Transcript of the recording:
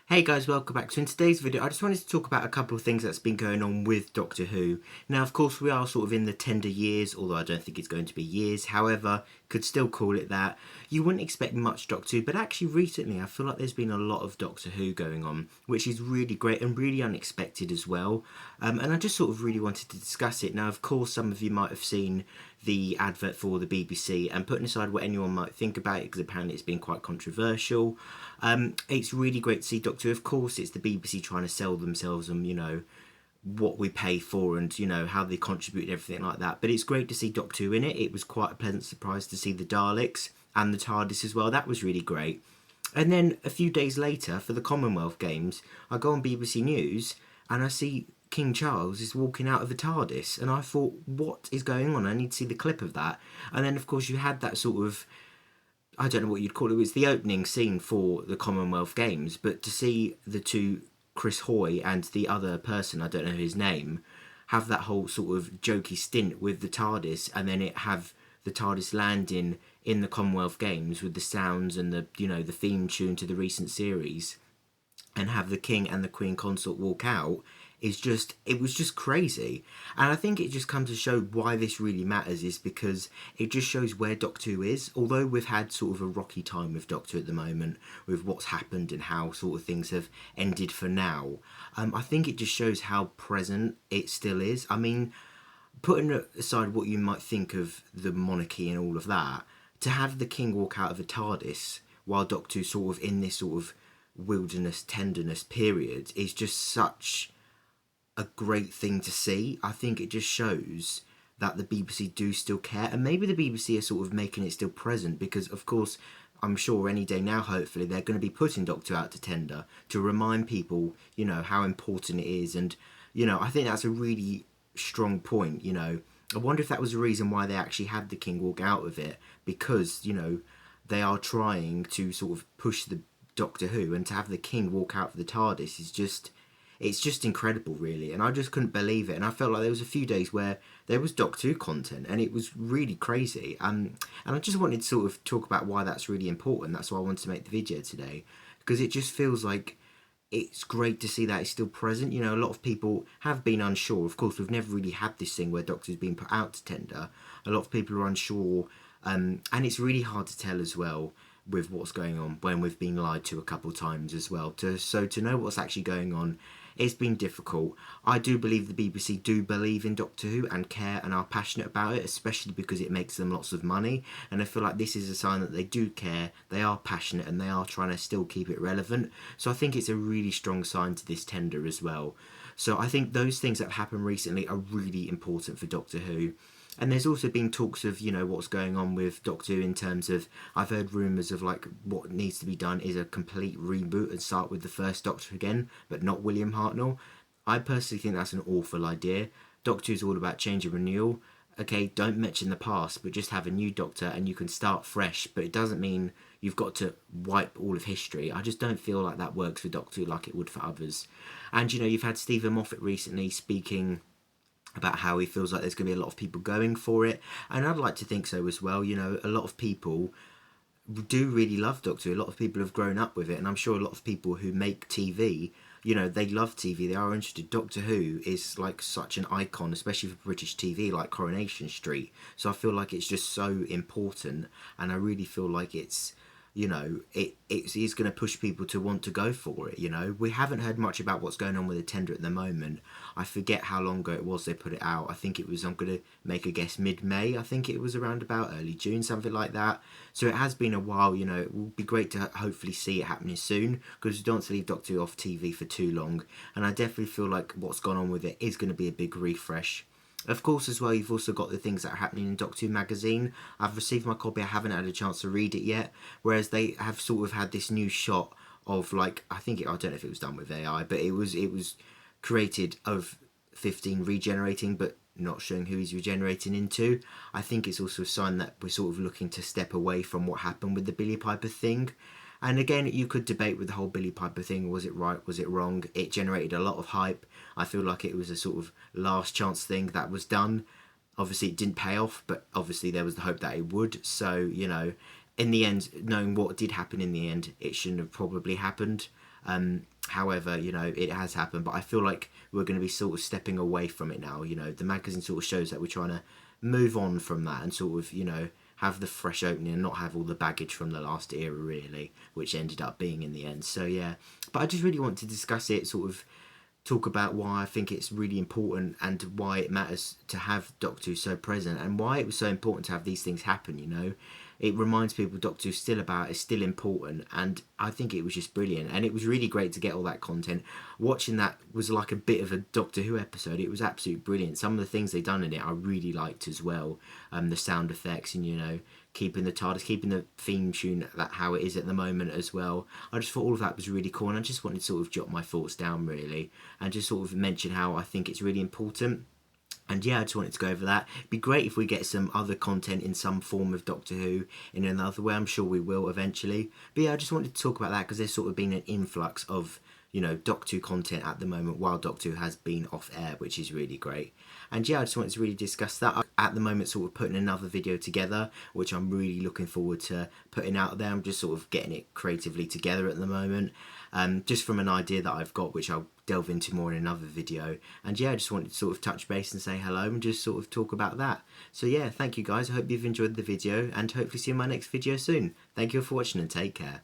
Hey guys, welcome back. So in today's video, I just wanted to talk about a couple of things that's been going on with Doctor Who. Now, of course, we are sort of in the tender years, although I don't think it's going to be years. However, could still call it that. You wouldn't expect much Doctor Who, but actually recently I feel like there's been a lot of Doctor Who going on, which is really great and really unexpected as well. And I just sort of really wanted to discuss it. Now, of course, some of you might have seen the advert for the BBC, and putting aside what anyone might think about it, because apparently it's been quite controversial, it's really great to see Doctor Who. Of course, it's the BBC trying to sell themselves and, what we pay for and, how they contribute and everything like that. But it's great to see Doctor Who in it. It was quite a pleasant surprise to see the Daleks and the TARDIS as well. That was really great. And then a few days later, for the Commonwealth Games, I go on BBC News and I see King Charles is walking out of the TARDIS, and I thought, what is going on? I need to see the clip of that. And then, of course, you had that sort of, I don't know what you'd call it, it was the opening scene for the Commonwealth Games, but to see the two, Chris Hoy and the other person, I don't know his name, have that whole sort of jokey stint with the TARDIS, and then it have the TARDIS landing in the Commonwealth Games with the sounds and the the theme tune to the recent series, and have the King and the Queen Consort walk out, it was just crazy. And I think it just comes to show why this really matters, is because it just shows where Doctor Who is. Although we've had sort of a rocky time with Doctor Who at the moment, with what's happened and how sort of things have ended for now, I think it just shows how present it still is. I mean, putting aside what you might think of the monarchy and all of that, to have the King walk out of a TARDIS while Doctor Who's sort of in this sort of wilderness tenderness period is just such a great thing to see. I think it just shows that the BBC do still care, and maybe the BBC are sort of making it still present, because of course I'm sure any day now hopefully they're going to be putting Doctor out to tender to remind people how important it is. And I think that's a really strong point. I wonder if that was the reason why they actually had the King walk out of it, because they are trying to sort of push the Doctor Who, and to have the King walk out of the TARDIS is just, it's just incredible, really. And I just couldn't believe it. And I felt like there was a few days where there was Doctor Who content, and it was really crazy. And I just wanted to sort of talk about why that's really important. That's why I wanted to make the video today, because it just feels like it's great to see that it's still present. A lot of people have been unsure. Of course, we've never really had this thing where Doctor's been put out to tender. A lot of people are unsure, and it's really hard to tell as well with what's going on when we've been lied to a couple times as well. So to know what's actually going on, it's been difficult. I do believe the BBC do believe in Doctor Who and care and are passionate about it, especially because it makes them lots of money. And I feel like this is a sign that they do care, they are passionate, and they are trying to still keep it relevant. So I think it's a really strong sign to this tender as well. So I think those things that have happened recently are really important for Doctor Who. And there's also been talks of, what's going on with Doctor Who in terms of, I've heard rumours of like what needs to be done is a complete reboot and start with the first Doctor again, but not William Hartnell. I personally think that's an awful idea. Doctor Who's all about change and renewal. Okay, don't mention the past, but just have a new Doctor and you can start fresh. But it doesn't mean you've got to wipe all of history. I just don't feel like that works for Doctor Who like it would for others. And, you've had Steven Moffat recently speaking about how he feels like there's going to be a lot of people going for it, and I'd like to think so as well. A lot of people do really love Doctor Who. A lot of people have grown up with it, and I'm sure a lot of people who make TV, they love TV, they are interested. Doctor Who is like such an icon, especially for British TV, like Coronation Street. So I feel like it's just so important, and I really feel like it's it is going to push people to want to go for it. We haven't heard much about what's going on with the tender at the moment. I forget how long ago it was they put it out. I think it was, I'm going to make a guess, mid-May. I think it was around about early June, something like that. So it has been a while. It will be great to hopefully see it happening soon, because we don't want to leave Doctor Who off TV for too long. And I definitely feel like what's gone on with it is going to be a big refresh. Of course, as well, you've also got the things that are happening in Doctor Who magazine. I've received my copy, I haven't had a chance to read it yet, whereas they have sort of had this new shot of, like, I don't know if it was done with AI, but it was created of 15 regenerating, but not showing who he's regenerating into. I think it's also a sign that we're sort of looking to step away from what happened with the Billie Piper thing. And again, you could debate with the whole Billie Piper thing. Was it right? Was it wrong? It generated a lot of hype. I feel like it was a sort of last chance thing that was done. Obviously, it didn't pay off, but obviously there was the hope that it would. So, in the end, knowing what did happen in the end, it shouldn't have probably happened. However, you know, it has happened, but I feel like we're going to be sort of stepping away from it now. You know, the magazine sort of shows that we're trying to move on from that and sort of, you know, have the fresh opening and not have all the baggage from the last era, really, which ended up being in the end. So, yeah, but I just really want to discuss it, sort of talk about why I think it's really important and why it matters to have Doctor Who so present and why it was so important to have these things happen, you know. It reminds people Doctor Who's still about, is still important, and I think it was just brilliant. And it was really great to get all that content. Watching that was like a bit of a Doctor Who episode. It was absolutely brilliant. Some of the things they done in it I really liked as well. The sound effects and, you know, keeping the TARDIS, keeping the theme tune that how it is at the moment as well. I just thought all of that was really cool, and I just wanted to sort of jot my thoughts down really and just sort of mention how I think it's really important. And yeah, I just wanted to go over that. It'd be great if we get some other content in some form of Doctor Who in another way. I'm sure we will eventually. But yeah, I just wanted to talk about that because there's sort of been an influx of, you know, Doctor Who content at the moment while Doctor Who has been off air, which is really great. And yeah, I just wanted to really discuss that. I'm at the moment sort of putting another video together, which I'm really looking forward to putting out there. I'm just sort of getting it creatively together at the moment. Just from an idea that I've got, which I'll delve into more in another video. And yeah, I just wanted to sort of touch base and say hello and just sort of talk about that. So yeah, thank you guys. I hope you've enjoyed the video and hopefully see you in my next video soon. Thank you for watching and take care.